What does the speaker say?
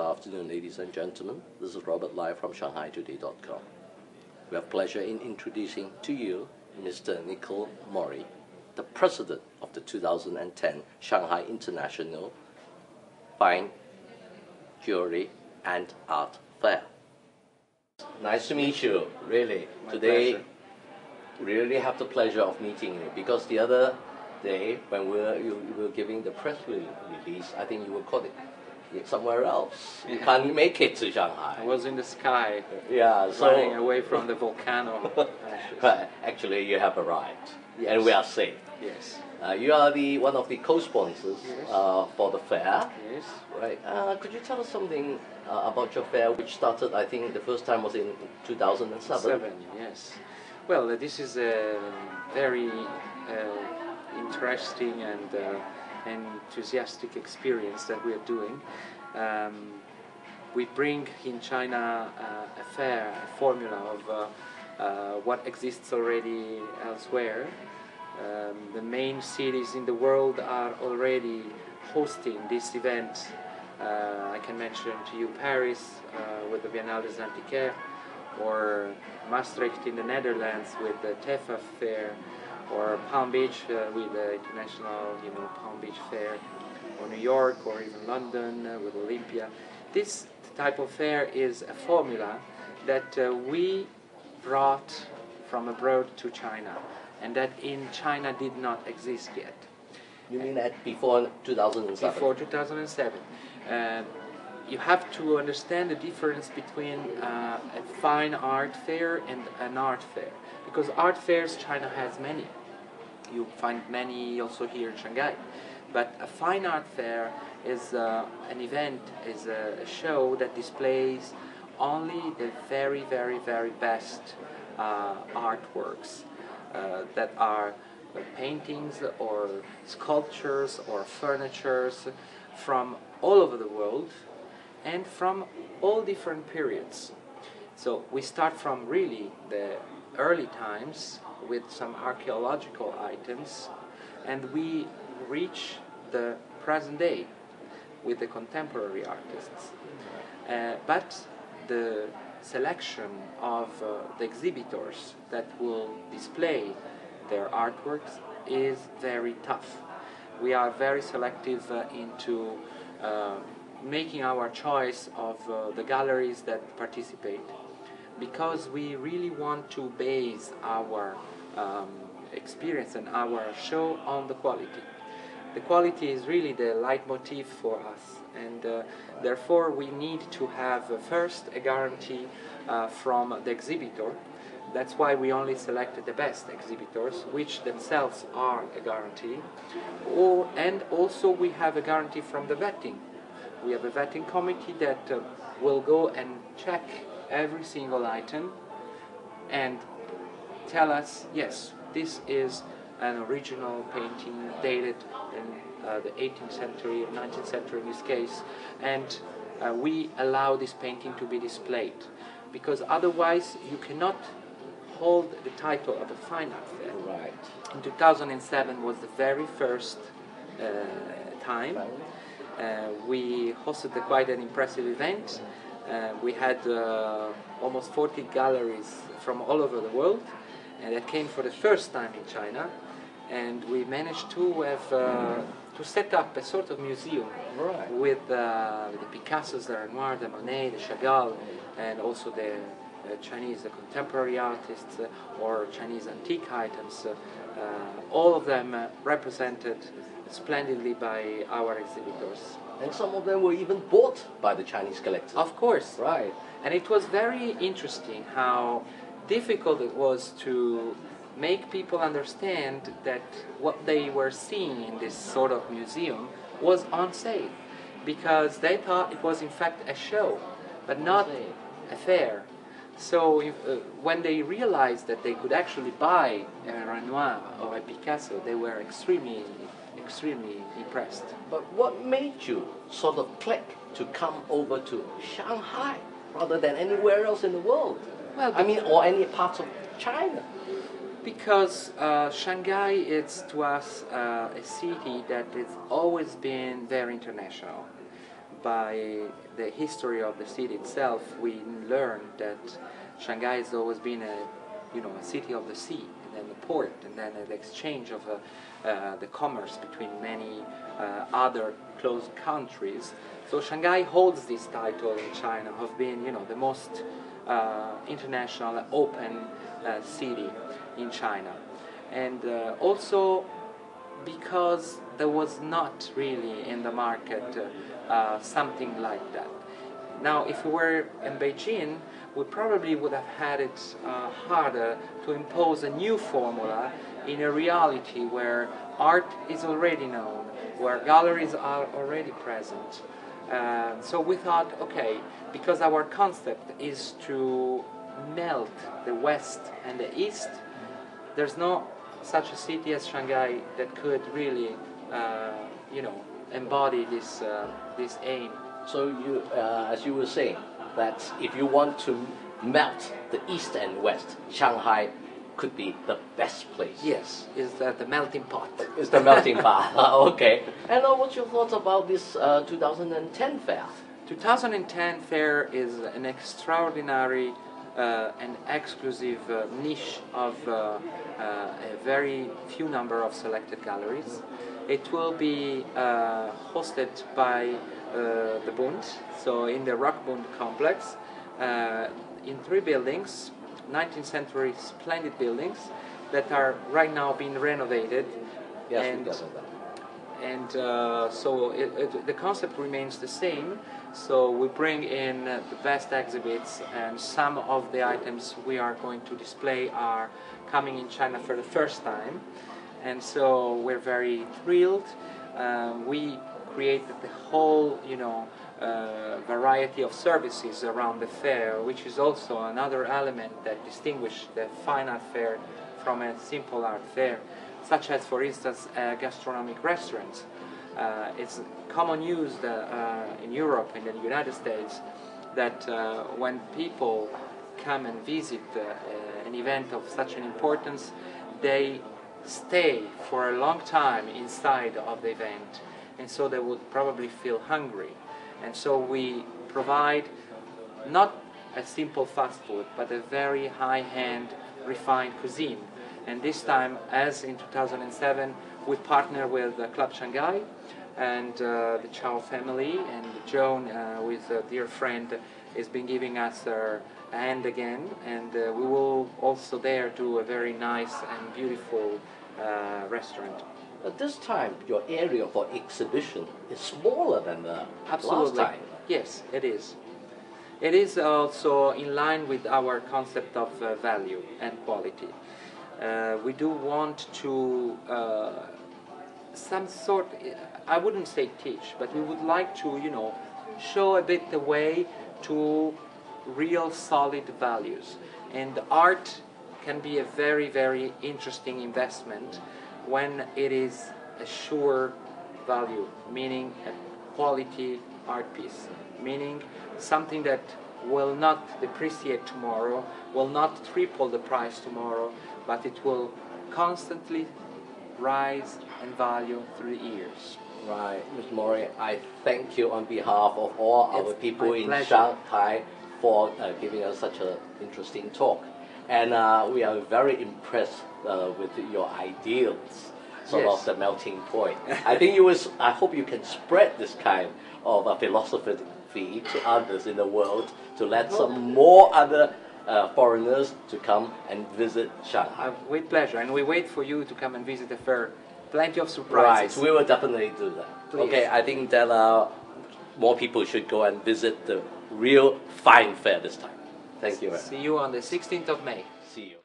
afternoon, ladies and gentlemen. This is Robert live from Shanghai-today.com. We have pleasure in introducing to you Mr. NicolòMori, the president of the 2010 Shanghai International Fine Jewelry and Art Fair. Nice to meet you, really. Today, pleasure. we really have the pleasure of meeting you because the other day when you were giving the press release, I think you were caught somewhere else. You can't make it to Shanghai. I was in the sky, yeah, so running away from the volcano. Right. Actually, you have arrived, Yes. and we are safe. Yes. You are one of the co-sponsors Yes. for the fair. Yes. Right. Could you tell us something about your fair, which started, I think, the first time was in 2007? Yes. Well, this is a very interesting and enthusiastic experience that we are doing. We bring in China a fair, a formula of what exists already elsewhere. The main cities in the world are already hosting this event. I can mention to you Paris with the Biennale des Antiquaires, or Maastricht in the Netherlands with the TEFA fair, or Palm Beach with the International Palm Beach Fair, or New York, or even London with Olympia. This type of fair is a formula that we brought from abroad to China, and that in China did not exist yet. You mean before 2007? Before 2007. You have to understand the difference between a fine art fair and an art fair. Because art fairs, China has many. You find many also here in Shanghai. But a fine art fair is an event, is a show that displays only the very, very, very best artworks that are paintings or sculptures or furnitures from all over the world and from all different periods. So we start from really the early times with some archaeological items, and we reach the present day with the contemporary artists. But the selection of the exhibitors that will display their artworks is very tough. We are very selective into making our choice of the galleries that participate, because we really want to base our experience and our show on the quality. The quality is really the leitmotif for us, and therefore we need to have first a guarantee from the exhibitor. That's why we only selected the best exhibitors, which themselves are a guarantee. And also we have a guarantee from the vetting. We have a vetting committee that will go and check every single item and tell us, yes, this is an original painting dated in the 18th century or 19th century in this case, and we allow this painting to be displayed, because otherwise you cannot hold the title of a fine art fair. Right. In 2007 was the very first time. We hosted quite an impressive event. We had almost 40 galleries from all over the world, and that came for the first time in China. And we managed to have to set up a sort of museum, Right. with the Picassos, the Renoir, the Monet, the Chagall, and also the Chinese contemporary artists or Chinese antique items. All of them represented splendidly by our exhibitors. And some of them were even bought by the Chinese collectors. Of course. Right. And it was very interesting how difficult it was to make people understand that what they were seeing in this sort of museum was on sale, because they thought it was in fact a show, but not a fair. So when they realized that they could actually buy a Renoir or a Picasso, they were extremely impressed. But what made you sort of click to come over to Shanghai rather than anywhere else in the world? Well, I mean, or any parts of China? Because Shanghai is to us a city that has always been very international, by the history of the city itself, we learned that Shanghai has always been a city of the sea, and then the port, and then the exchange of the commerce between many other close countries. So Shanghai holds this title in China of being, the most international, open city in China, and also because there was not really in the market something like that. Now, if we were in Beijing, we probably would have had it harder to impose a new formula in a reality where art is already known, where galleries are already present. So we thought, okay, because our concept is to melt the West and the East, there's no such a city as Shanghai that could really, embody this aim. So you, as you were saying, that if you want to melt the East and West, Shanghai could be the best place. Yes, is the melting pot. It's the melting pot. Okay. And what's your thoughts about this 2010 fair? 2010 fair is an extraordinary and exclusive niche of a very few number of selected galleries. It will be hosted by the Bund, so in the Rockbund complex, in 3 buildings, 19th century splendid buildings that are right now being renovated. Yes, and, we got that. And so the concept remains the same. So we bring in the best exhibits, and some of the items we are going to display are coming in China for the first time. And so we're very thrilled. We created the whole, variety of services around the fair, which is also another element that distinguishes the fine art fair from a simple art fair, such as, for instance, gastronomic restaurants. It's common use in Europe and in the United States that when people come and visit an event of such an importance, they stay for a long time inside of the event, and so they would probably feel hungry. And so we provide not a simple fast food, but a very high-end, refined cuisine. And this time, as in 2007, we partner with Club Shanghai and the Chow family, and Joan, with a dear friend, has been giving us her hand again, and we will also there do a very nice and beautiful restaurant. At this time, your area for exhibition is smaller than the Absolutely. last time. Yes, it is. It is also in line with our concept of value and quality. We do want to some sort, I wouldn't say teach, but we would like to, show a bit the way to real solid values. And art can be a very, very interesting investment when it is a sure value, meaning a quality art piece, meaning something that will not depreciate tomorrow, will not triple the price tomorrow, but it will constantly rise in value through the years. Right, Mr. Mori, I thank you on behalf of all our people in Shanghai for giving us such an interesting talk. And we are very impressed with your ideals, sort of the melting point. I hope you can spread this kind of philosophy to others in the world, to let some more other foreigners to come and visit Shanghai. With pleasure, and we wait for you to come and visit the fair. Plenty of surprises. Right, we will definitely do that. Please. Okay, I think that more people should go and visit the real fine fair this time. Thank you. See you on the 16th of May. See you.